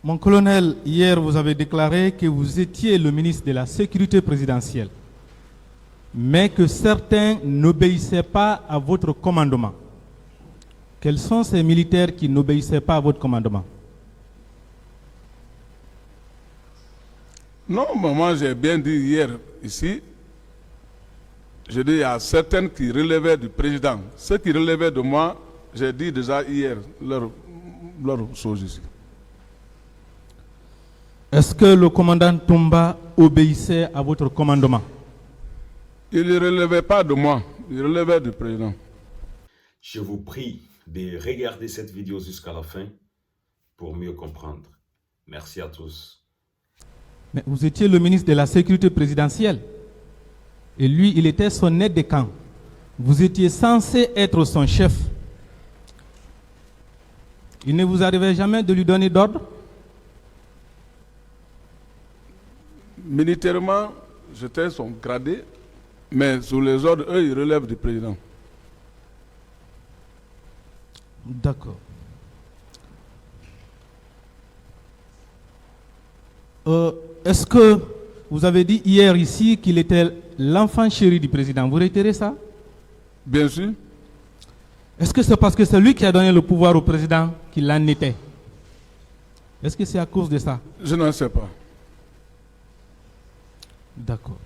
Mon colonel, hier vous avez déclaré que vous étiez le ministre de la Sécurité présidentielle, mais que certains n'obéissaient pas à votre commandement. Quels sont ces militaires qui n'obéissaient pas à votre commandement? Non, moi j'ai bien dit hier ici, je dis il y a certains qui relevaient du président. Ceux qui relevaient de moi, j'ai dit déjà hier leur chose ici. Est-ce que le commandant Toumba obéissait à votre commandement? Il ne relevait pas de moi, il relevait du président. Je vous prie de regarder cette vidéo jusqu'à la fin pour mieux comprendre. Merci à tous. Mais vous étiez le ministre de la Sécurité présidentielle. Et lui, il était son aide de camp. Vous étiez censé être son chef. Il ne vous arrivait jamais de lui donner d'ordre? Militairement, j'étais son gradé, mais sous les ordres, eux, ils relèvent du président. D'accord. Est-ce que vous avez dit hier ici qu'il était l'enfant chéri du président? Vous réitérez ça? Bien sûr. Est-ce que c'est parce que c'est lui qui a donné le pouvoir au président qu'il en était? Est-ce que c'est à cause de ça? Je n'en sais pas. D'accord.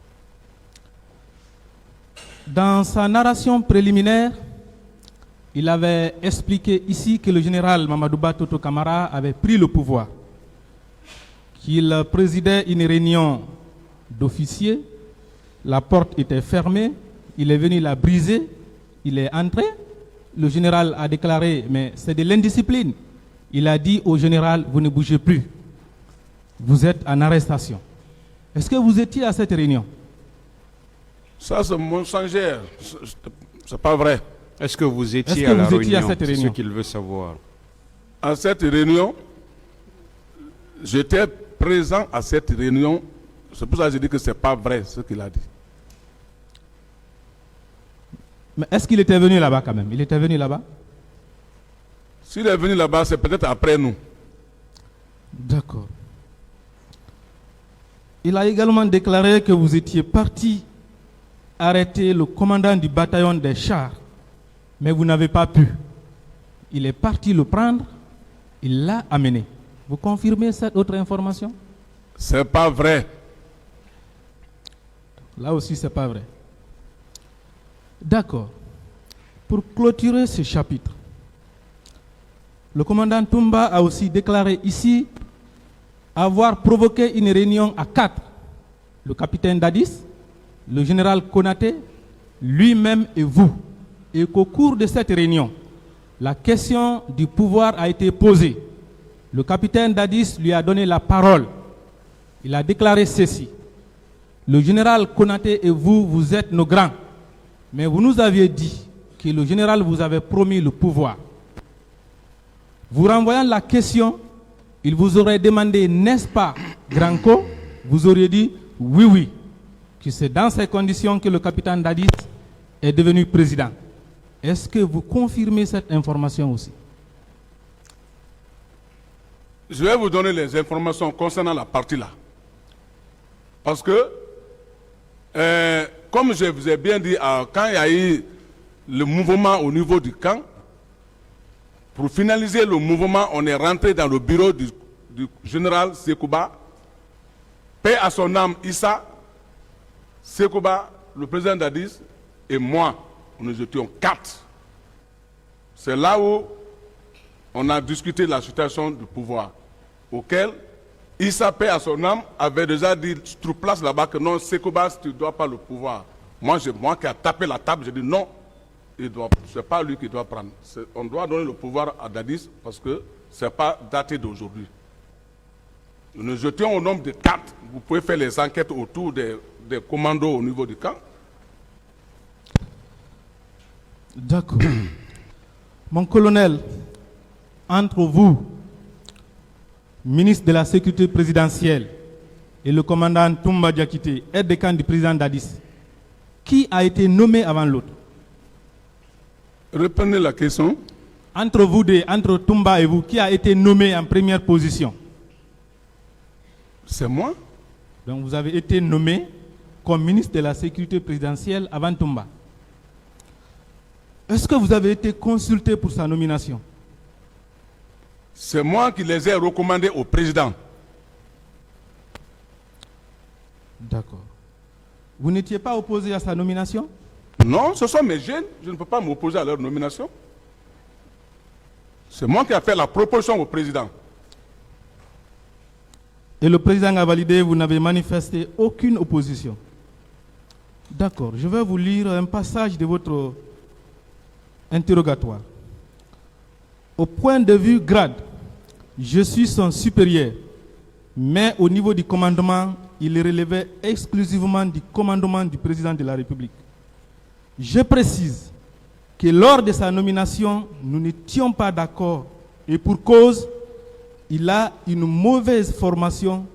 Dans sa narration préliminaire, il avait expliqué ici que le général Mamadouba Toto Camara avait pris le pouvoir, qu'il présidait une réunion d'officiers, la porte était fermée, il est venu la briser, il est entré, le général a déclaré, mais c'est de l'indiscipline. Il a dit au général, vous ne bougez plus, vous êtes en arrestation. Est-ce que vous étiez à cette réunion? Ça, c'est mensongère, c'est pas vrai. Est-ce que vous étiez à la réunion? C'est ce qu'il veut savoir. À cette réunion, j'étais présent à cette réunion. C'est pour ça que je dis que ce n'est pas vrai ce qu'il a dit. Mais est-ce qu'il était venu là-bas quand même? Il était venu là-bas? S'il est venu là-bas, c'est peut-être après nous. D'accord. Il a également déclaré que vous étiez parti arrêter le commandant du bataillon des chars, mais vous n'avez pas pu. Il est parti le prendre, il l'a amené. Vous confirmez cette autre information? C'est pas vrai. Là aussi, c'est pas vrai. D'accord. Pour clôturer ce chapitre, le commandant Toumba a aussi déclaré ici avoir provoqué une réunion à 4. Le capitaine Dadis, le général Konaté, lui-même et vous. Et qu'au cours de cette réunion, la question du pouvoir a été posée. Le capitaine Dadis lui a donné la parole. Il a déclaré ceci. Le général Konaté et vous, vous êtes nos grands. Mais vous nous aviez dit que le général vous avait promis le pouvoir. Vous renvoyant la question, il vous aurait demandé, n'est-ce pas, Granco? Vous auriez dit oui, oui. Que c'est dans ces conditions que le capitaine Dadis est devenu président. Est-ce que vous confirmez cette information aussi? Je vais vous donner les informations concernant la partie là. Parce que, comme je vous ai bien dit, quand il y a eu le mouvement au niveau du camp, pour finaliser le mouvement, on est rentré dans le bureau du général Sekouba, paix à son âme Issa, Sekouba, le président Dadis et moi. Nous étions 4. C'est là où on a discuté de la situation du pouvoir, auquel Issa, paix à son âme, avait déjà dit sur place là-bas que non, Sekouba, tu ne dois pas le pouvoir. Moi qui a tapé la table, j'ai dit non, ce n'est pas lui qui doit prendre. On doit donner le pouvoir à Dadis parce que ce n'est pas daté d'aujourd'hui. Nous étions au nombre de 4. Vous pouvez faire les enquêtes autour des commandos au niveau du camp. D'accord. Mon colonel, entre vous, ministre de la Sécurité présidentielle, et le commandant Toumba Diakité, aide de camp du président Dadis, qui a été nommé avant l'autre? Reprenez la question. Entre vous deux, entre Toumba et vous, qui a été nommé en première position? C'est moi. Donc vous avez été nommé comme ministre de la Sécurité présidentielle avant Toumba. Est-ce que vous avez été consulté pour sa nomination? C'est moi qui les ai recommandés au président. D'accord. Vous n'étiez pas opposé à sa nomination? Non, ce sont mes jeunes. Je ne peux pas m'opposer à leur nomination. C'est moi qui ai fait la proposition au président. Et le président a validé, vous n'avez manifesté aucune opposition. D'accord. Je vais vous lire un passage de votre interrogatoire. Au point de vue grade, je suis son supérieur, mais au niveau du commandement, il relevait exclusivement du commandement du président de la République. Je précise que lors de sa nomination, nous n'étions pas d'accord et pour cause, il a une mauvaise formation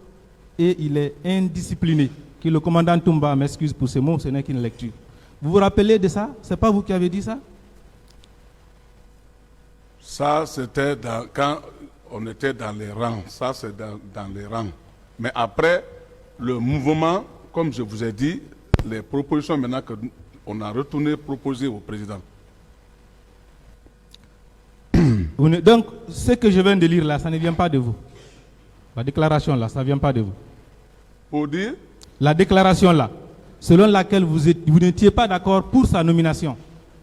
et il est indiscipliné. Que le commandant Toumba m'excuse pour ces mots, ce n'est qu'une lecture. Vous vous rappelez de ça? Ce n'est pas vous qui avez dit ça? Ça, c'était quand on était dans les rangs. Ça, c'est dans les rangs. Mais après, le mouvement, comme je vous ai dit, les propositions maintenant qu'on a retourné proposer au président. Donc, ce que je viens de lire là, ça ne vient pas de vous. La déclaration là, ça ne vient pas de vous. Pour dire? La déclaration là, selon laquelle vous n'étiez pas d'accord pour sa nomination.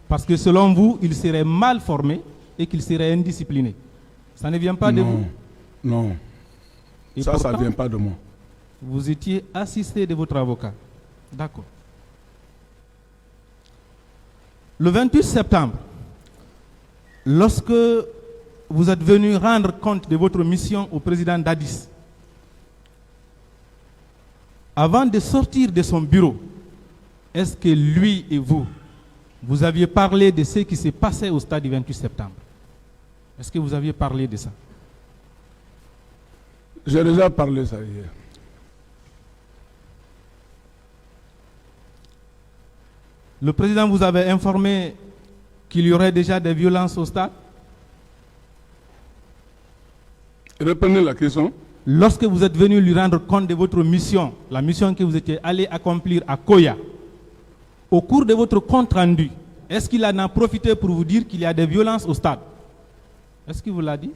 Parce que selon vous, il serait mal formé et qu'il serait indiscipliné. Ça ne vient pas de vous? Non. Et ça ne vient pas de moi. Vous étiez assisté de votre avocat. D'accord. Le 28 septembre, lorsque vous êtes venu rendre compte de votre mission au président d'Addis, avant de sortir de son bureau, est-ce que lui et vous aviez parlé de ce qui s'est passé au stade du 28 septembre? Est-ce que vous aviez parlé de ça? J'ai déjà parlé de ça hier. Le président vous avait informé qu'il y aurait déjà des violences au stade? Reprenez la question. Lorsque vous êtes venu lui rendre compte de votre mission, la mission que vous étiez allé accomplir à Koya, au cours de votre compte rendu, est-ce qu'il en a profité pour vous dire qu'il y a des violences au stade? Est-ce qu'il vous l'a dit?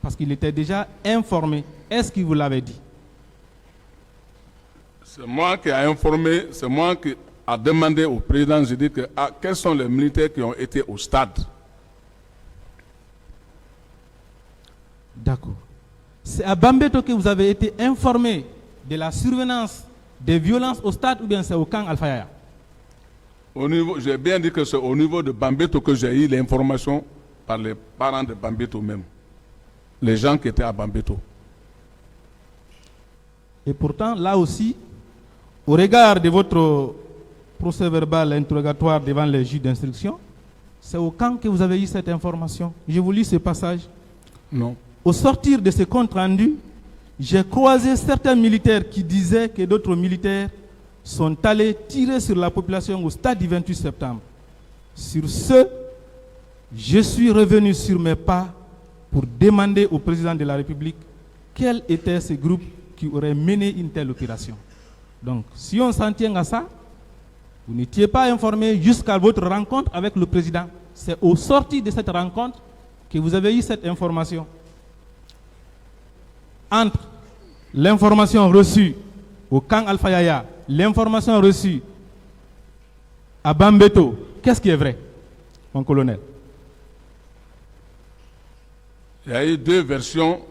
Parce qu'il était déjà informé. Est-ce qu'il vous l'avait dit? C'est moi qui ai informé, c'est moi qui ai demandé au président, j'ai dit que quels sont les militaires qui ont été au stade. D'accord. C'est à Bambeto que vous avez été informé de la survenance des violences au stade ou bien c'est au camp Alpha Yaya? J'ai bien dit que c'est au niveau de Bambeto que j'ai eu l'information par les parents de Bambeto même. Les gens qui étaient à Bambeto. Et pourtant, là aussi, au regard de votre procès verbal interrogatoire devant les juges d'instruction, c'est au camp que vous avez eu cette information. Je vous lis ce passage. Non. Au sortir de ce compte rendu, j'ai croisé certains militaires qui disaient que d'autres militaires sont allés tirer sur la population au stade du 28 septembre. Sur ce, je suis revenu sur mes pas pour demander au président de la République quels étaient ces groupes qui auraient mené une telle opération. Donc, si on s'en tient à ça, vous n'étiez pas informé jusqu'à votre rencontre avec le président. C'est au sortir de cette rencontre que vous avez eu cette information. Entre l'information reçue au camp Alpha Yaya, l'information reçue à Bambeto, qu'est-ce qui est vrai, mon colonel? Il y a eu deux versions.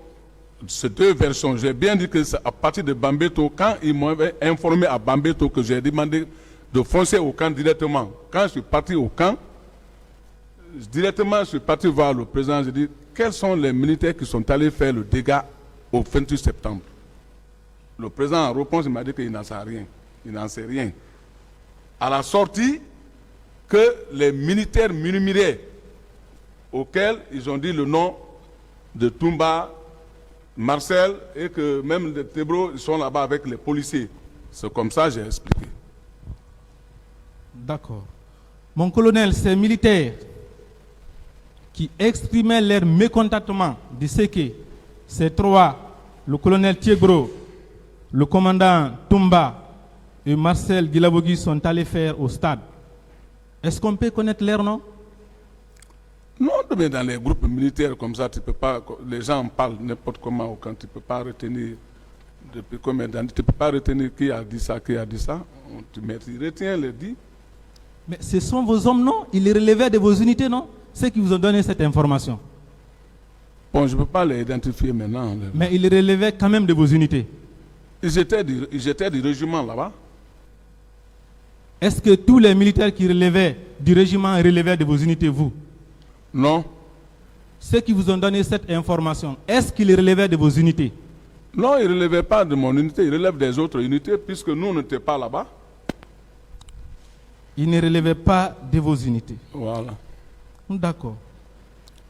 Ces deux versions, j'ai bien dit que c'est à partir de Bambeto, quand ils m'avaient informé à Bambeto que j'ai demandé de foncer au camp directement. Quand je suis parti au camp, directement je suis parti voir le président, j'ai dit quels sont les militaires qui sont allés faire le dégât au 28 septembre. Le président en réponse, il m'a dit qu'il n'en sait rien. Il n'en sait rien. À la sortie, que les militaires murmuraient auxquels ils ont dit le nom de Toumba, Marcel, et que même les Tébro, ils sont là-bas avec les policiers. C'est comme ça que j'ai expliqué. D'accord. Mon colonel, ces militaires qui exprimaient leur mécontentement de ce que ces trois le colonel Thiegro, le commandant Toumba et Marcel Guilabogui sont allés faire au stade. Est-ce qu'on peut connaître leur nom? Non, mais dans les groupes militaires comme ça, tu peux pas, les gens parlent n'importe comment, quand tu ne peux pas retenir depuis combien d'années, tu ne peux pas retenir qui a dit ça, tu retiens les dits. Mais ce sont vos hommes, non? Ils les relevaient de vos unités, non? Ceux qui vous ont donné cette information. Bon, je ne peux pas les identifier maintenant. Mais ils les relevaient quand même de vos unités. Ils étaient du régiment là-bas. Est-ce que tous les militaires qui relevaient du régiment relevaient de vos unités, vous? Non. Ceux qui vous ont donné cette information, est-ce qu'ils relevaient de vos unités? Non, ils ne relevaient pas de mon unité, ils relèvent des autres unités, puisque nous, on n'était pas là-bas. Ils ne relevaient pas de vos unités. Voilà. D'accord.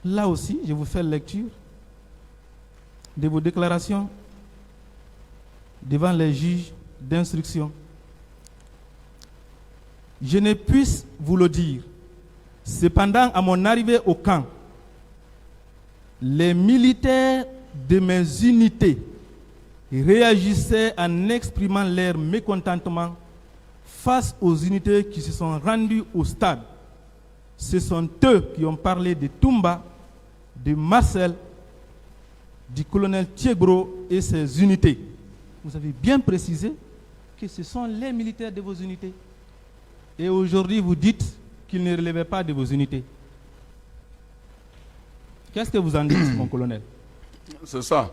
Là aussi, je vous fais lecture de vos déclarations devant les juges d'instruction. Je ne puisse vous le dire. Cependant, à mon arrivée au camp, les militaires de mes unités réagissaient en exprimant leur mécontentement face aux unités qui se sont rendues au stade. Ce sont eux qui ont parlé de Toumba, de Marcel, du colonel Thiegro et ses unités. Vous avez bien précisé que ce sont les militaires de vos unités. Et aujourd'hui, vous dites qu'ils ne relevaient pas de vos unités. Qu'est-ce que vous en dites, mon colonel? C'est ça.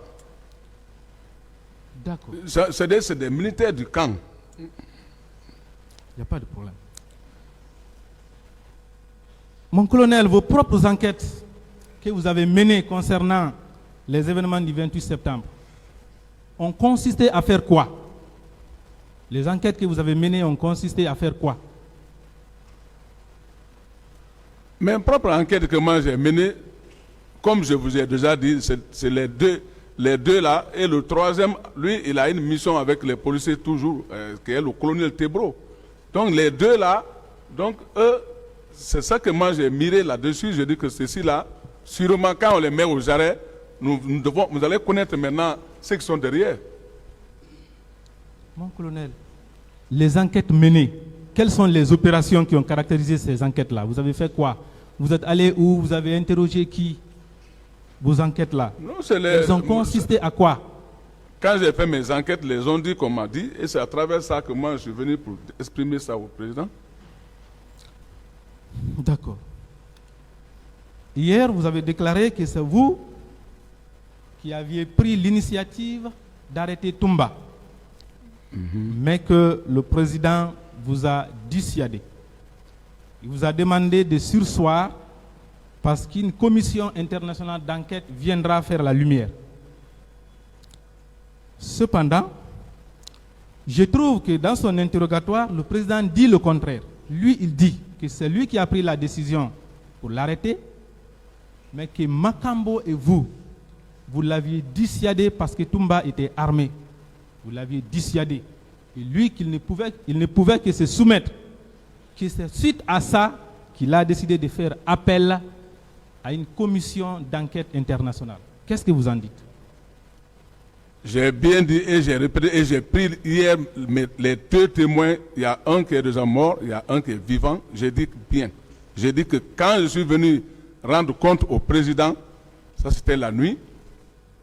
D'accord. C'est des militaires du camp. Il n'y a pas de problème. Mon colonel, vos propres enquêtes que vous avez menées concernant les événements du 28 septembre ont consisté à faire quoi? Les enquêtes que vous avez menées ont consisté à faire quoi? Mes propres enquêtes que moi j'ai menées, comme je vous ai déjà dit, c'est les deux là. Et le troisième, lui, il a une mission avec les policiers toujours, qui est le colonel Thiegro. Donc les deux là, donc eux, c'est ça que moi j'ai miré là-dessus. Je dis que ceci là, sûrement quand on les met aux arrêts, vous allez connaître maintenant ceux qui sont derrière. Mon colonel, les enquêtes menées, quelles sont les opérations qui ont caractérisé ces enquêtes-là? Vous avez fait quoi? Vous êtes allé où? Vous avez interrogé qui? Vos enquêtes-là, elles ont consisté à quoi? Quand j'ai fait mes enquêtes, les ont dit qu'on m'a dit, et c'est à travers ça que moi je suis venu pour exprimer ça au président. D'accord. Hier, vous avez déclaré que c'est vous qui aviez pris l'initiative d'arrêter Toumba, mais que le président vous a dissuadé. Il vous a demandé de surseoir parce qu'une commission internationale d'enquête viendra faire la lumière. Cependant, je trouve que dans son interrogatoire, le président dit le contraire. Lui, il dit que c'est lui qui a pris la décision pour l'arrêter, mais que Makambo et vous l'aviez dissuadé parce que Toumba était armé. Vous l'aviez dissuadé. Et lui, qu'il ne pouvait que se soumettre. Que c'est suite à ça qu'il a décidé de faire appel à une commission d'enquête internationale. Qu'est-ce que vous en dites? J'ai bien dit et j'ai répété et j'ai pris hier les deux témoins. Il y a un qui est déjà mort, il y a un qui est vivant. J'ai dit bien. J'ai dit que quand je suis venu rendre compte au président, ça c'était la nuit,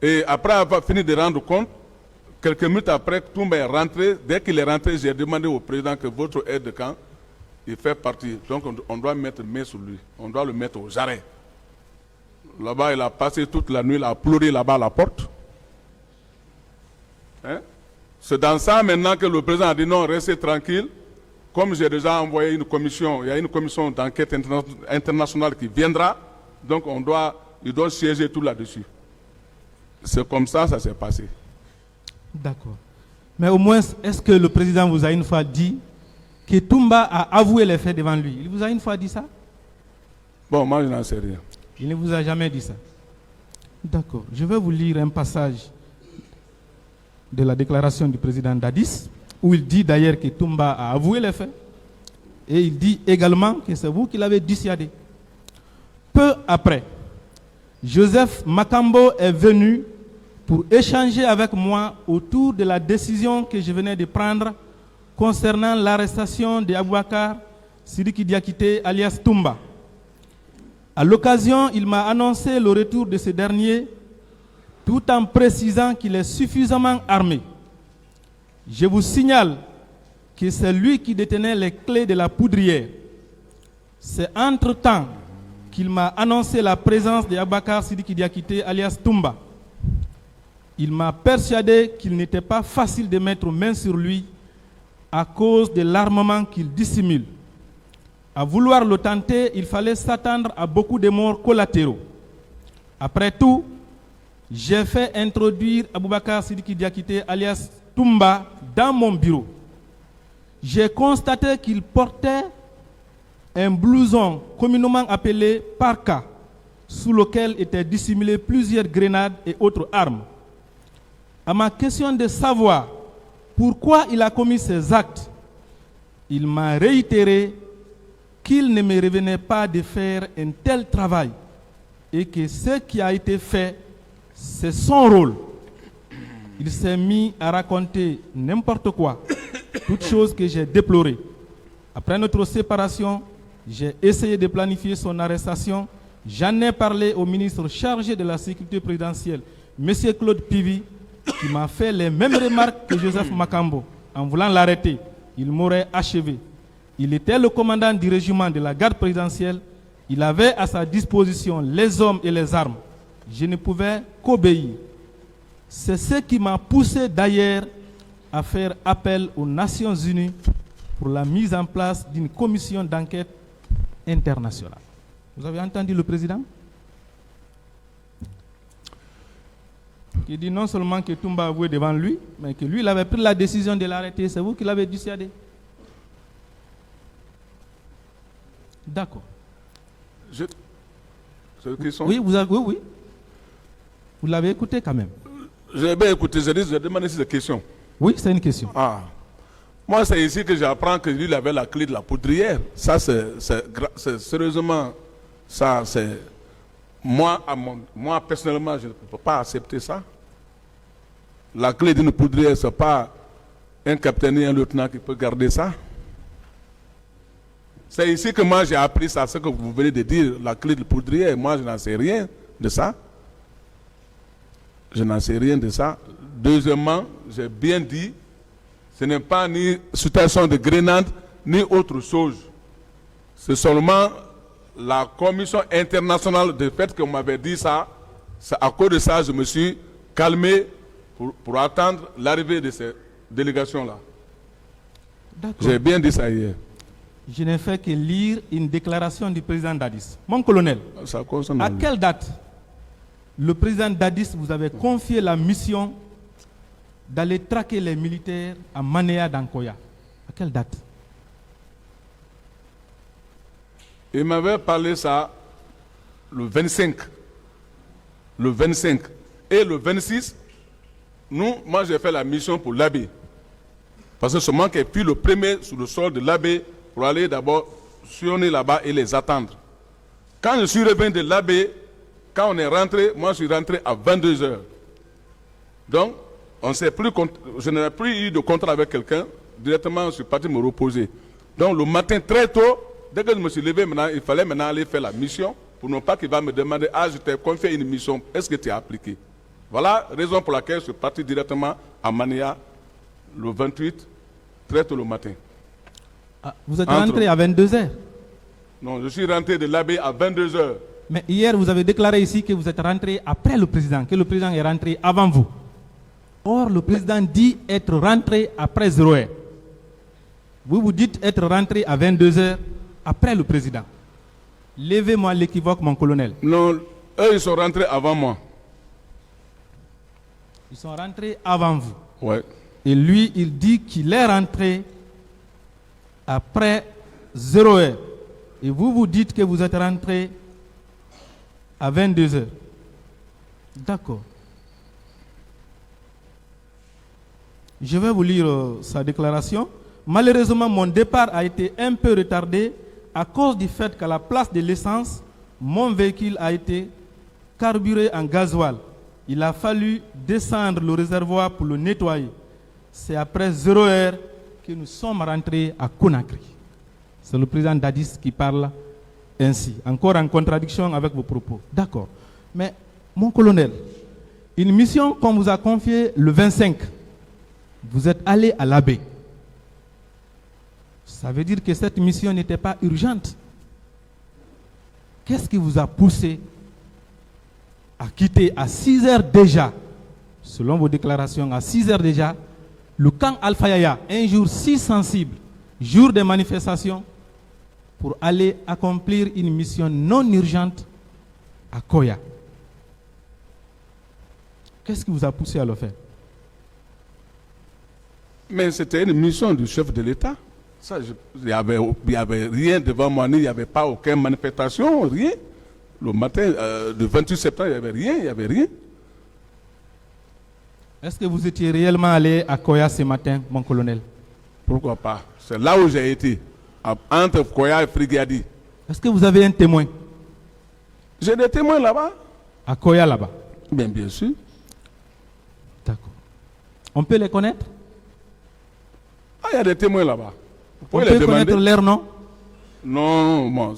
et après avoir fini de rendre compte, quelques minutes après, Toumba est rentré. Dès qu'il est rentré, j'ai demandé au président que votre aide de camp, il fait partie. Donc on doit mettre main sur lui. On doit le mettre aux arrêts. Là-bas, il a passé toute la nuit, il a pleuré là-bas à la porte. Hein? C'est dans ça maintenant que le président a dit non, restez tranquille. Comme j'ai déjà envoyé une commission, il y a une commission d'enquête internationale qui viendra. Donc il doit siéger tout là-dessus. C'est comme ça s'est passé. D'accord. Mais au moins, est-ce que le président vous a une fois dit que Toumba a avoué les faits devant lui? Il vous a une fois dit ça? Bon, moi je n'en sais rien. Il ne vous a jamais dit ça? D'accord. Je vais vous lire un passage de la déclaration du président Dadis, où il dit d'ailleurs que Toumba a avoué les faits, et il dit également que c'est vous qui l'avez dissuadé. Peu après, Joseph Makambo est venu pour échanger avec moi autour de la décision que je venais de prendre concernant l'arrestation d'Aboubacar Sidiki Diakité alias Toumba. À l'occasion, il m'a annoncé le retour de ce dernier tout en précisant qu'il est suffisamment armé. Je vous signale que c'est lui qui détenait les clés de la poudrière. C'est entre-temps qu'il m'a annoncé la présence d'Aboubacar Sidiki Diakité alias Toumba. Il m'a persuadé qu'il n'était pas facile de mettre main sur lui à cause de l'armement qu'il dissimule. À vouloir le tenter, il fallait s'attendre à beaucoup de morts collatéraux. Après tout, j'ai fait introduire Aboubacar Sidiki Diakité alias Toumba dans mon bureau. J'ai constaté qu'il portait un blouson communément appelé parka, sous lequel étaient dissimulées plusieurs grenades et autres armes. À ma question de savoir pourquoi il a commis ces actes, il m'a réitéré qu'il ne me revenait pas de faire un tel travail et que ce qui a été fait, c'est son rôle. Il s'est mis à raconter n'importe quoi, toute chose que j'ai déplorée. Après notre séparation, j'ai essayé de planifier son arrestation. J'en ai parlé au ministre chargé de la sécurité présidentielle, M. Claude Pivi, qui m'a fait les mêmes remarques que Joseph Makambo. En voulant l'arrêter, il m'aurait achevé. Il était le commandant du régiment de la garde présidentielle. Il avait à sa disposition les hommes et les armes. Je ne pouvais qu'obéir. C'est ce qui m'a poussé d'ailleurs à faire appel aux Nations Unies pour la mise en place d'une commission d'enquête internationale. Vous avez entendu le président qui dit non seulement que Toumba a avoué devant lui, mais que lui, il avait pris la décision de l'arrêter. C'est vous qui l'avez dissuadé. D'accord. C'est une question. Oui, oui. Vous l'avez écouté quand même. J'ai bien écouté, j'ai demandé si c'est une question. Oui, c'est une question. Ah. Moi, c'est ici que j'apprends que lui, il avait la clé de la poudrière. Ça, c'est sérieusement, ça, c'est... Moi, personnellement, je ne peux pas accepter ça. La clé d'une poudrière, ce n'est pas un capitaine et un lieutenant qui peut garder ça. C'est ici que moi j'ai appris ça, ce que vous venez de dire, la clé de poudrière. Moi, je n'en sais rien de ça. Je n'en sais rien de ça. Deuxièmement, j'ai bien dit, ce n'est pas ni situation de grenade, ni autre chose. C'est seulement la commission internationale de fait qu'on m'avait dit ça. À cause de ça, je me suis calmé pour attendre l'arrivée de ces délégations-là. J'ai bien dit ça hier. Je n'ai fait que lire une déclaration du président Dadis. Mon colonel, à quelle date le président Dadis vous avait confié la mission d'aller traquer les militaires à Manéa d'Ankoya? À quelle date? Il m'avait parlé ça le 25. Le 25. Et le 26, moi j'ai fait la mission pour l'abbé. Parce que seulement qu'il puis le premier sur le sol de l'abbé pour aller d'abord sillonner là-bas et les attendre. Quand je suis revenu de l'abbé, quand on est rentré, moi je suis rentré à 22h. Donc, je n'ai plus eu de contrat avec quelqu'un. Directement, je suis parti me reposer. Donc, le matin très tôt, dès que je me suis levé, maintenant, il fallait maintenant aller faire la mission pour ne pas qu'il va me demander « Ah, je t'ai confié une mission, est-ce que tu as appliqué ?» Voilà la raison pour laquelle je suis parti directement à Mania le 28, très tôt le matin. Ah, vous êtes rentré à 22h? Non, je suis rentré de l'abbé à 22h. Mais hier, vous avez déclaré ici que vous êtes rentré après le président, que le président est rentré avant vous. Or, le président dit être rentré après 0h. Vous vous dites être rentré à 22h après le président. Levez-moi l'équivoque, mon colonel. Non, eux, ils sont rentrés avant moi. Ils sont rentrés avant vous. Ouais. Et lui, il dit qu'il est rentré après 0h. Et vous, vous dites que vous êtes rentré à 22h. D'accord. Je vais vous lire sa déclaration. Malheureusement, mon départ a été un peu retardé à cause du fait qu'à la place de l'essence, mon véhicule a été carburé en gasoil. Il a fallu descendre le réservoir pour le nettoyer. C'est après 0 heure que nous sommes rentrés à Conakry. C'est le président Dadis qui parle ainsi, encore en contradiction avec vos propos. D'accord. Mais, mon colonel, une mission qu'on vous a confiée le 25, vous êtes allé à la baie. Ça veut dire que cette mission n'était pas urgente. Qu'est-ce qui vous a poussé à quitter à 6 heures déjà, selon vos déclarations, à 6 heures déjà, le camp Alpha Yaya, un jour si sensible, jour de manifestation, pour aller accomplir une mission non urgente à Koya? Qu'est-ce qui vous a poussé à le faire? Mais c'était une mission du chef de l'État. Il n'y avait rien devant moi, il n'y avait pas aucune manifestation, rien. Le matin du 28 septembre, il n'y avait rien. Est-ce que vous étiez réellement allé à Koya ce matin, mon colonel? Pourquoi pas? C'est là où j'ai été, entre Koya et Frigadi. Est-ce que vous avez un témoin? J'ai des témoins là-bas. À Koya là-bas? Bien sûr. D'accord. On peut les connaître? Ah, il y a des témoins là-bas. On peut connaître leur nom? Non, bon,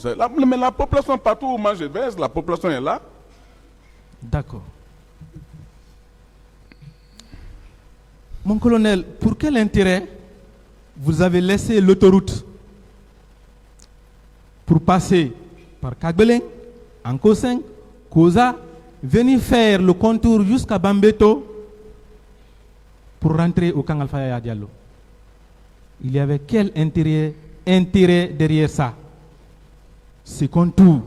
mais la population, partout où moi je vais, la population est là. D'accord. Mon colonel, pour quel intérêt vous avez laissé l'autoroute pour passer par Kagbeleng, Ankoseng, Koza, venir faire le contour jusqu'à Bambeto pour rentrer au camp Alpha Yaya Diallo? Il y avait quel intérêt derrière ça? Ce contour.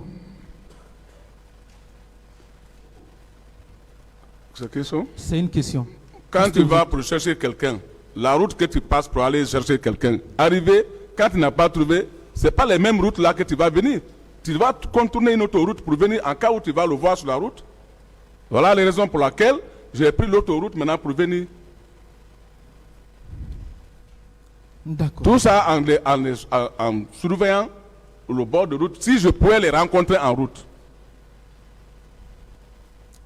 C'est une question. Quand tu vas pour chercher quelqu'un, la route que tu passes pour aller chercher quelqu'un, arriver, quand tu n'as pas trouvé, ce n'est pas les mêmes routes là que tu vas venir. Tu vas contourner une autre route pour venir en cas où tu vas le voir sur la route. Voilà les raisons pour lesquelles j'ai pris l'autoroute maintenant pour venir. Tout ça en surveillant le bord de route, si je pouvais les rencontrer en route.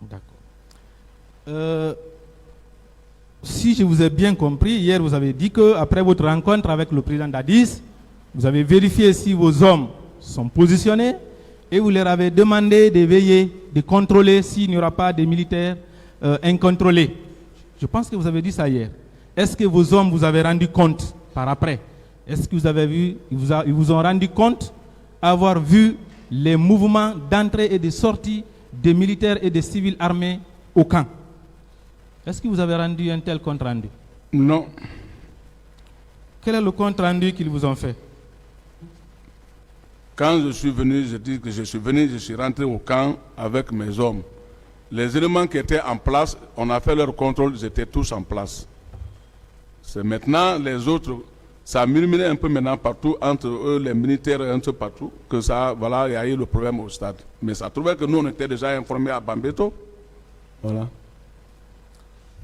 D'accord. Si je vous ai bien compris, hier vous avez dit qu'après votre rencontre avec le président Dadis, vous avez vérifié si vos hommes sont positionnés et vous leur avez demandé de veiller, de contrôler s'il n'y aura pas de militaires incontrôlés. Je pense que vous avez dit ça hier. Est-ce que vos hommes vous avez rendu compte par après? Est-ce que vous avez vu, ils vous ont rendu compte avoir vu les mouvements d'entrée et de sortie des militaires et des civils armés au camp? Est-ce que vous avez rendu un tel compte rendu? Non. Quel est le compte rendu qu'ils vous ont fait? Quand je suis venu, je dis que je suis rentré au camp avec mes hommes. Les éléments qui étaient en place, on a fait leur contrôle, ils étaient tous en place. C'est maintenant les autres, ça murmurait un peu maintenant partout, entre eux, les militaires et un peu partout, que ça, voilà, il y a eu le problème au stade. Mais ça trouvait que nous, on était déjà informés à Bambeto. Voilà.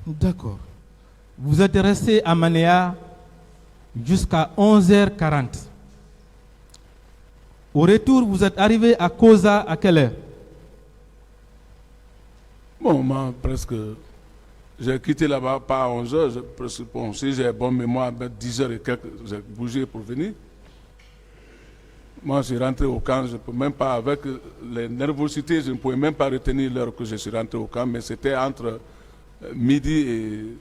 D'accord. Vous êtes resté à Manéa jusqu'à 11h40. Au retour, vous êtes arrivé à Koza à quelle heure? Bon, moi, presque, j'ai quitté là-bas pas à 11h. Bon, si j'ai bonne mémoire, à 10h et quelques, j'ai bougé pour venir. Moi, je suis rentré au camp, je ne peux même pas, avec les nervosités, je ne pouvais même pas retenir l'heure que je suis rentré au camp, mais c'était entre midi et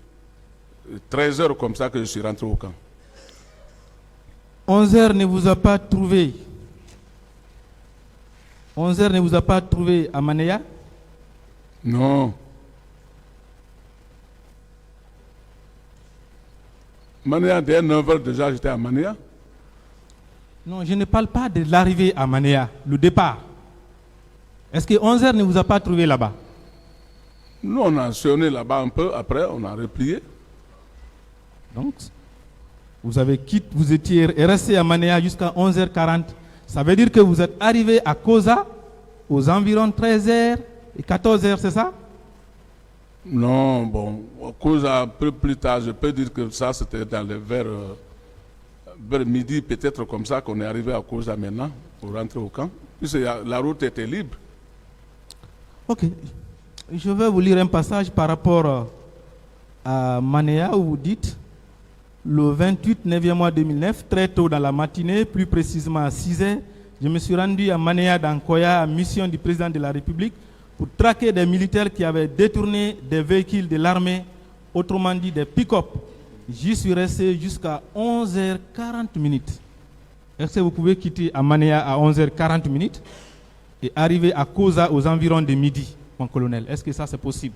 13h comme ça que je suis rentré au camp. 11h ne vous a pas trouvé? 11h ne vous a pas trouvé à Manéa? Non. Manéa, dès 9h déjà, j'étais à Manéa. Non, je ne parle pas de l'arrivée à Manéa, le départ. Est-ce que 11h ne vous a pas trouvé là-bas? Nous, on a sonné là-bas un peu, après on a replié. Donc, vous étiez resté à Manéa jusqu'à 11h40. Ça veut dire que vous êtes arrivé à Koza aux environs 13h et 14h, c'est ça? Non, bon, Koza un peu plus tard, je peux dire que ça c'était dans les vers midi, peut-être comme ça qu'on est arrivé à Koza maintenant, pour rentrer au camp. Puisque la route était libre. Ok. Je vais vous lire un passage par rapport à Manéa où vous dites le 28 9e mois 2009, très tôt dans la matinée, plus précisément à 6 heures, je me suis rendu à Manéa dans Koya à mission du président de la République pour traquer des militaires qui avaient détourné des véhicules de l'armée, autrement dit des pick-up. J'y suis resté jusqu'à 11h40. Est-ce que vous pouvez quitter à Manéa à 11h40 et arriver à Koza aux environs de midi, mon colonel? Est-ce que ça c'est possible?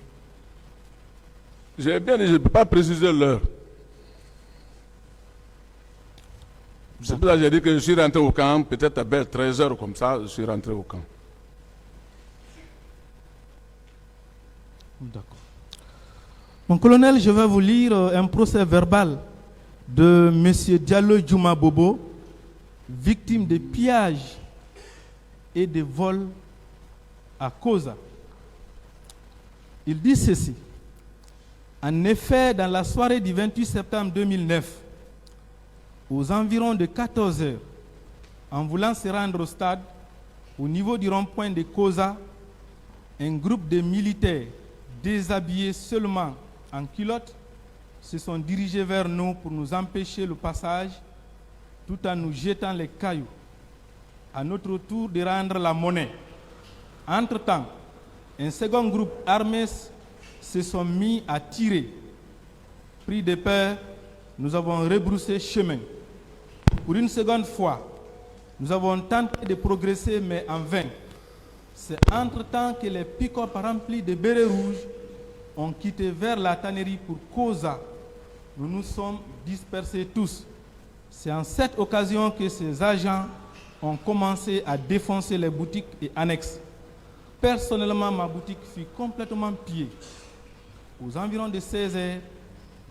J'ai bien dit, je ne peux pas préciser l'heure. C'est pour ça que j'ai dit que je suis rentré au camp, peut-être à 13h comme ça, je suis rentré au camp. D'accord. Mon colonel, je vais vous lire un procès verbal de M. Diallo Djouma Bobo, victime de pillages et de vols à Koza. Il dit ceci. En effet, dans la soirée du 28 septembre 2009, aux environs de 14 heures, en voulant se rendre au stade, au niveau du rond-point de Koza, un groupe de militaires déshabillés seulement en culotte se sont dirigés vers nous pour nous empêcher le passage tout en nous jetant les cailloux. À notre tour de rendre la monnaie. Entre-temps, un second groupe armé se sont mis à tirer. Pris de peur, nous avons rebroussé chemin. Pour une seconde fois, nous avons tenté de progresser, mais en vain. C'est entre-temps que les pick-up remplis de bérets rouges ont quitté vers la tannerie pour Koza. Nous nous sommes dispersés tous. C'est en cette occasion que ces agents ont commencé à défoncer les boutiques et annexes. Personnellement, ma boutique fut complètement pillée. Aux environs de 16 heures,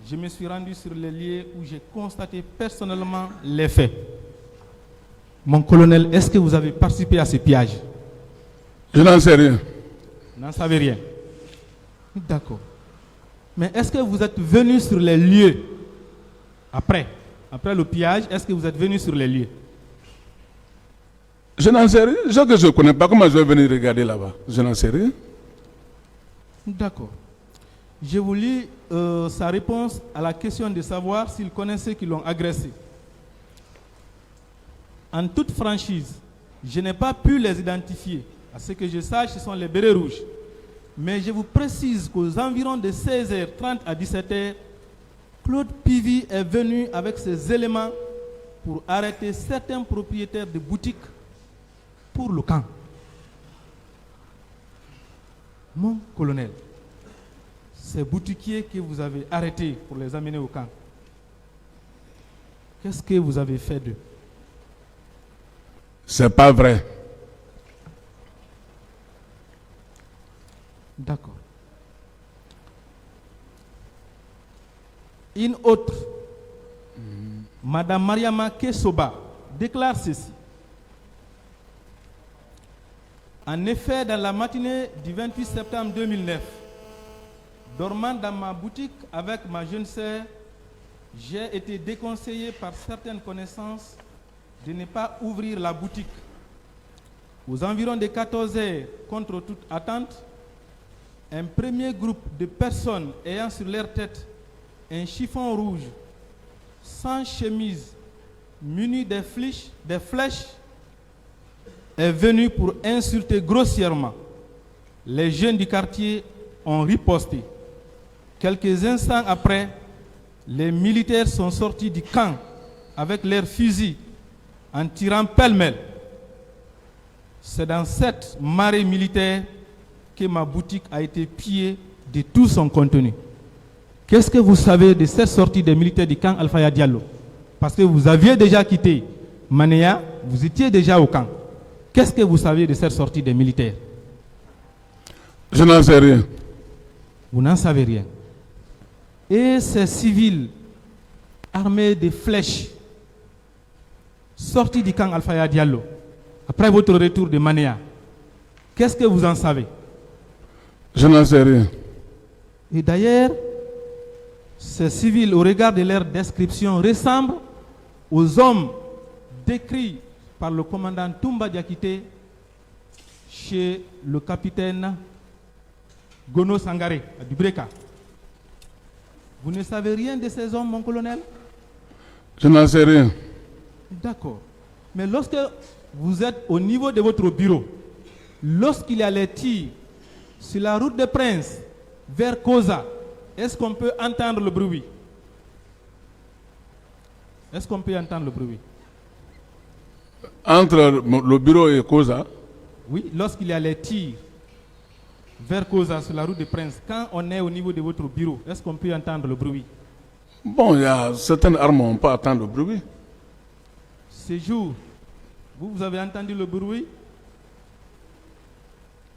je me suis rendu sur les lieux où j'ai constaté personnellement les faits. Mon colonel, est-ce que vous avez participé à ce pillage? Je n'en sais rien. Vous n'en savez rien. D'accord. Mais est-ce que vous êtes venu sur les lieux après le pillage? Est-ce que vous êtes venu sur les lieux? Je n'en sais rien. Je ne connais pas. Comment je vais venir regarder là-bas? Je n'en sais rien. D'accord. Je vous lis sa réponse à la question de savoir s'il connaît ceux qui l'ont agressé. En toute franchise, je n'ai pas pu les identifier. À ce que je sache, ce sont les bérets rouges. Mais je vous précise qu'aux environs de 16h30 à 17h, Claude Pivy est venu avec ses éléments pour arrêter certains propriétaires de boutiques pour le camp. Mon colonel, ces boutiquiers que vous avez arrêtés pour les amener au camp, qu'est-ce que vous avez fait d'eux? C'est pas vrai. D'accord. Une autre, Madame Mariama Kesoba, déclare ceci. En effet, dans la matinée du 28 septembre 2009, dormant dans ma boutique avec ma jeune sœur, j'ai été déconseillé par certaines connaissances de ne pas ouvrir la boutique. Aux environs de 14 heures, contre toute attente, un premier groupe de personnes ayant sur leur tête un chiffon rouge, sans chemise, muni des flèches, est venu pour insulter grossièrement. Les jeunes du quartier ont riposté. Quelques instants après, les militaires sont sortis du camp avec leurs fusils en tirant pêle-mêle. C'est dans cette marée militaire que ma boutique a été pillée de tout son contenu. Qu'est-ce que vous savez de cette sortie des militaires du camp Alfaya Diallo? Parce que vous aviez déjà quitté Manéa, vous étiez déjà au camp. Qu'est-ce que vous savez de cette sortie des militaires? Je n'en sais rien. Vous n'en savez rien. Et ces civils armés de flèches sortis du camp Alfaya Diallo, après votre retour de Manéa, qu'est-ce que vous en savez? Je n'en sais rien. Et d'ailleurs, ces civils, au regard de leur description, ressemblent aux hommes décrits par le commandant Toumba Diakité chez le capitaine Gono Sangaré, à Dubreka. Vous ne savez rien de ces hommes, mon colonel? Je n'en sais rien. D'accord. Mais lorsque vous êtes au niveau de votre bureau, lorsqu'il y a les tirs sur la route de Prince vers Koza, est-ce qu'on peut entendre le bruit? Est-ce qu'on peut entendre le bruit? Entre le bureau et Koza? Oui, lorsqu'il y a les tirs vers Koza sur la route de Prince, quand on est au niveau de votre bureau, est-ce qu'on peut entendre le bruit? Bon, il y a certaines armes, on peut entendre le bruit. Ces jours, vous avez entendu le bruit?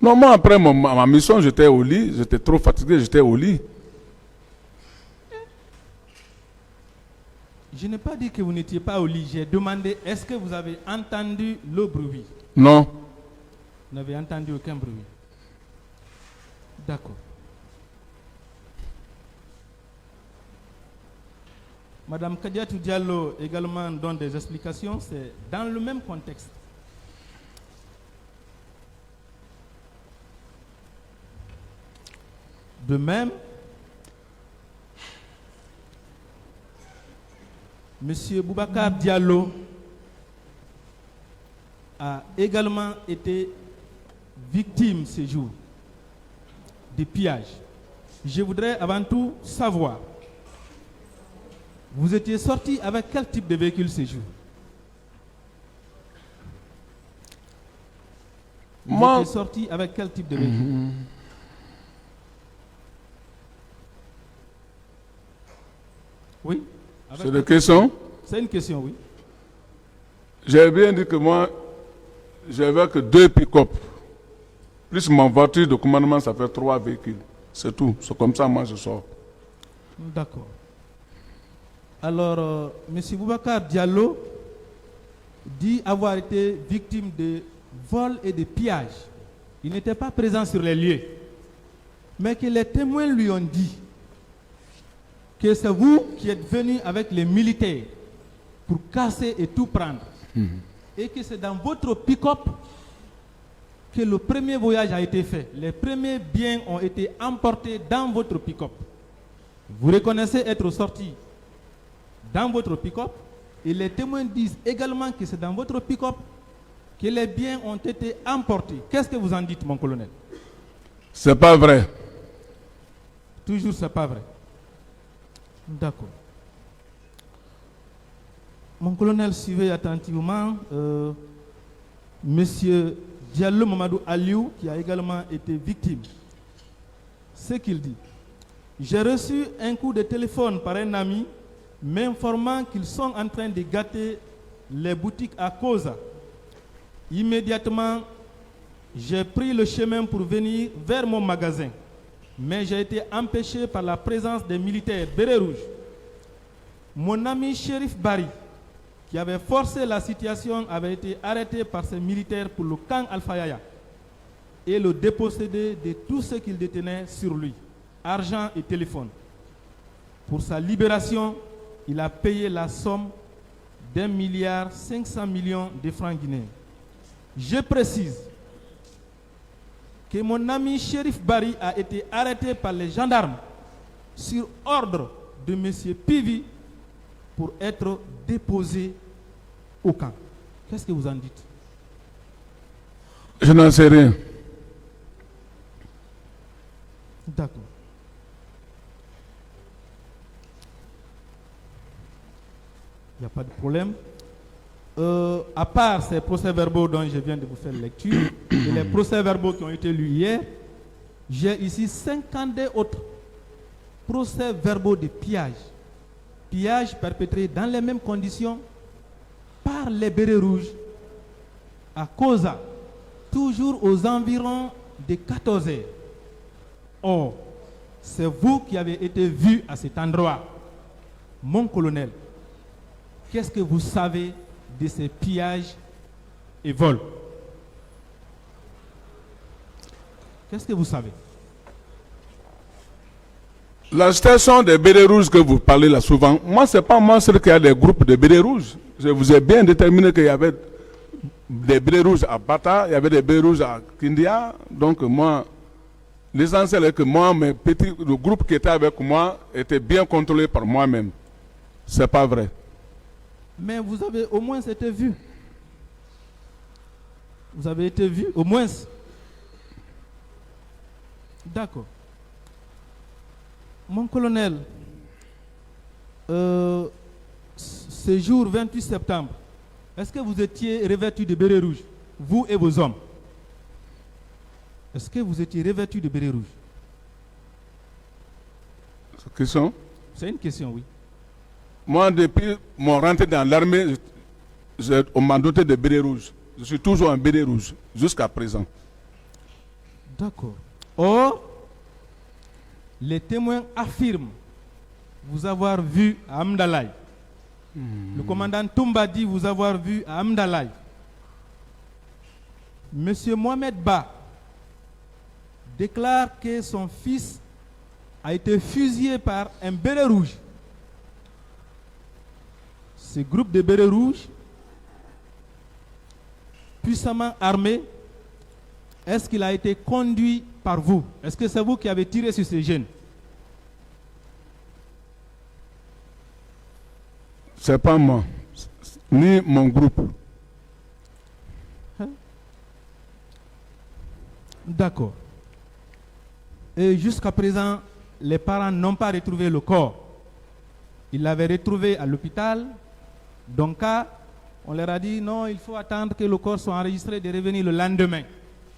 Non, moi, après ma mission, j'étais au lit. J'étais trop fatigué, j'étais au lit. Je n'ai pas dit que vous n'étiez pas au lit. J'ai demandé, est-ce que vous avez entendu le bruit? Non. Vous n'avez entendu aucun bruit. D'accord. Madame Kadiatou Diallo également donne des explications. C'est dans le même contexte. De même, Monsieur Boubacar Diallo a également été victime ce jour de pillage. Je voudrais avant tout savoir, vous étiez sorti avec quel type de véhicule ce jour? Vous étiez sorti avec quel type de véhicule? Oui. C'est une question? C'est une question, oui. J'ai bien dit que moi, j'avais que 2 pick-up. Plus ma voiture de commandement, ça fait 3 véhicules. C'est tout. C'est comme ça, moi, je sors. D'accord. Alors, M. Boubacar Diallo dit avoir été victime de vol et de pillage. Il n'était pas présent sur les lieux. Mais que les témoins lui ont dit que c'est vous qui êtes venu avec les militaires pour casser et tout prendre. Et que c'est dans votre pick-up que le premier voyage a été fait. Les premiers biens ont été emportés dans votre pick-up. Vous reconnaissez être sorti dans votre pick-up et les témoins disent également que c'est dans votre pick-up que les biens ont été emportés. Qu'est-ce que vous en dites, mon colonel? C'est pas vrai. Toujours c'est pas vrai. D'accord. Mon colonel, suivez attentivement Monsieur Diallo Mamadou Aliou, qui a également été victime. Ce qu'il dit: j'ai reçu un coup de téléphone par un ami m'informant qu'ils sont en train de gâter les boutiques à Koza. Immédiatement, j'ai pris le chemin pour venir vers mon magasin, mais j'ai été empêché par la présence des militaires bérets rouges. Mon ami Shérif Bari, qui avait forcé la situation, avait été arrêté par ces militaires pour le camp Alpha Yaya et le dépossédé de tout ce qu'il détenait sur lui, argent et téléphone. Pour sa libération, il a payé la somme d'1,5 milliard de francs guinéens. Je précise que mon ami Shérif Bari a été arrêté par les gendarmes sur ordre de M. Pivi pour être déposé au camp. Qu'est-ce que vous en dites? Je n'en sais rien. D'accord. Il n'y a pas de problème. À part ces procès-verbaux dont je viens de vous faire lecture, et les procès-verbaux qui ont été lus hier, j'ai ici 52 autres procès-verbaux de pillage. Pillage perpétré dans les mêmes conditions par les bérets rouges à Koza, toujours aux environs de 14 heures. Or, c'est vous qui avez été vu à cet endroit. Mon colonel, qu'est-ce que vous savez de ces pillages et vols? Qu'est-ce que vous savez? La situation des bérets rouges que vous parlez là souvent, moi, c'est pas moi seul qui a des groupes de bérets rouges. Je vous ai bien déterminé qu'il y avait des bérets rouges à Bata, il y avait des bérets rouges à Kindia. Donc moi, L'essentiel est que moi, le groupe qui était avec moi était bien contrôlé par moi-même. C'est pas vrai. Mais vous avez au moins été vu. Vous avez été vu, au moins. D'accord. Mon colonel, ce jour 28 septembre, est-ce que vous étiez revêtu de béret rouge, vous et vos hommes? Est-ce que vous étiez revêtu de béret rouge? Question? C'est une question, oui. Moi, depuis mon rentrée dans l'armée, on m'a doté de béret rouge. Je suis toujours un béret rouge, jusqu'à présent. D'accord. Or, les témoins affirment vous avoir vu à Amdalaï. Le commandant Toumba dit vous avoir vu à Amdalaï. Monsieur Mohamed Ba déclare que son fils a été fusillé par un béret rouge. Ce groupe de bérets rouges, puissamment armé, est-ce qu'il a été conduit par vous? Est-ce que c'est vous qui avez tiré sur ces jeunes? C'est pas moi, ni mon groupe. D'accord. Et jusqu'à présent, les parents n'ont pas retrouvé le corps. Ils l'avaient retrouvé à l'hôpital. Donc, on leur a dit non, il faut attendre que le corps soit enregistré et de revenir le lendemain.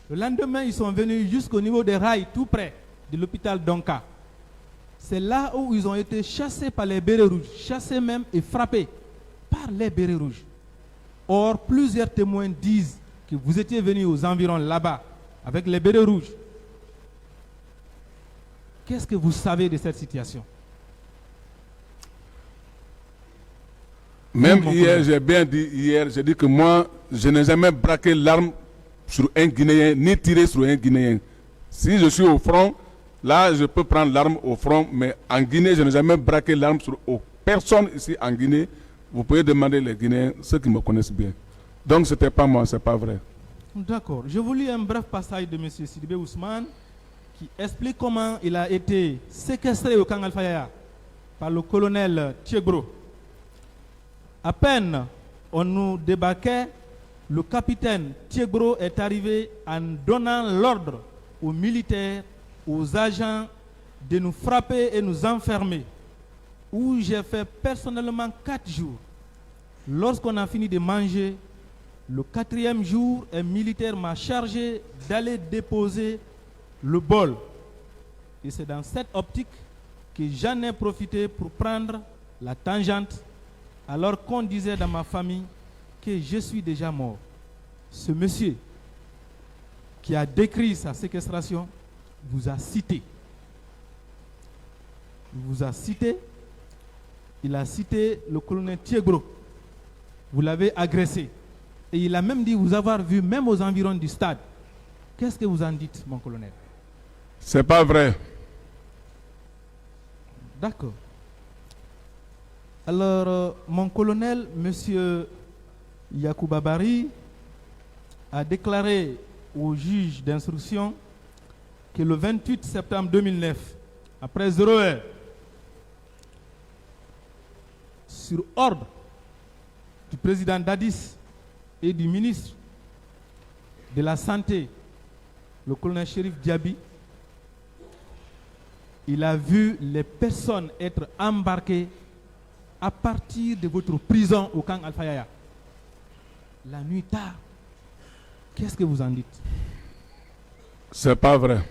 Le lendemain, ils sont venus jusqu'au niveau des rails, tout près de l'hôpital Donka. C'est là où ils ont été chassés par les bérets rouges, chassés même et frappés par les bérets rouges. Or, plusieurs témoins disent que vous étiez venus aux environs là-bas avec les bérets rouges. Qu'est-ce que vous savez de cette situation? Même hier, j'ai bien dit, j'ai dit que moi, je n'ai jamais braqué l'arme sur un Guinéen, ni tiré sur un Guinéen. Si je suis au front, là, je peux prendre l'arme au front, mais en Guinée, je n'ai jamais braqué l'arme sur personne ici en Guinée. Vous pouvez demander les Guinéens, ceux qui me connaissent bien. Donc, ce n'était pas moi, ce n'est pas vrai. D'accord. Je vous lis un bref passage de M. Sidibé Ousmane qui explique comment il a été séquestré au camp Alfaya par le colonel Thiegro. À peine on nous débarquait, le capitaine Thiegro est arrivé en donnant l'ordre aux militaires, aux agents de nous frapper et nous enfermer, où j'ai fait personnellement 4 jours. Lorsqu'on a fini de manger, le 4e jour, un militaire m'a chargé d'aller déposer le bol. Et c'est dans cette optique que j'en ai profité pour prendre la tangente, alors qu'on disait dans ma famille que je suis déjà mort. Ce monsieur qui a décrit sa séquestration vous a cité. Il vous a cité. Il a cité le colonel Thiegro. Vous l'avez agressé. Et il a même dit vous avoir vu même aux environs du stade. Qu'est-ce que vous en dites, mon colonel? C'est pas vrai. D'accord. Alors, mon colonel, monsieur Yacouba Bari, a déclaré au juge d'instruction que le 28 septembre 2009, après 0 heure, sur ordre du président Dadis et du ministre de la Santé, le colonel Chérif Diaby, il a vu les personnes être embarquées à partir de votre prison au camp Alfaya. La nuit tard. Qu'est-ce que vous en dites? C'est pas vrai.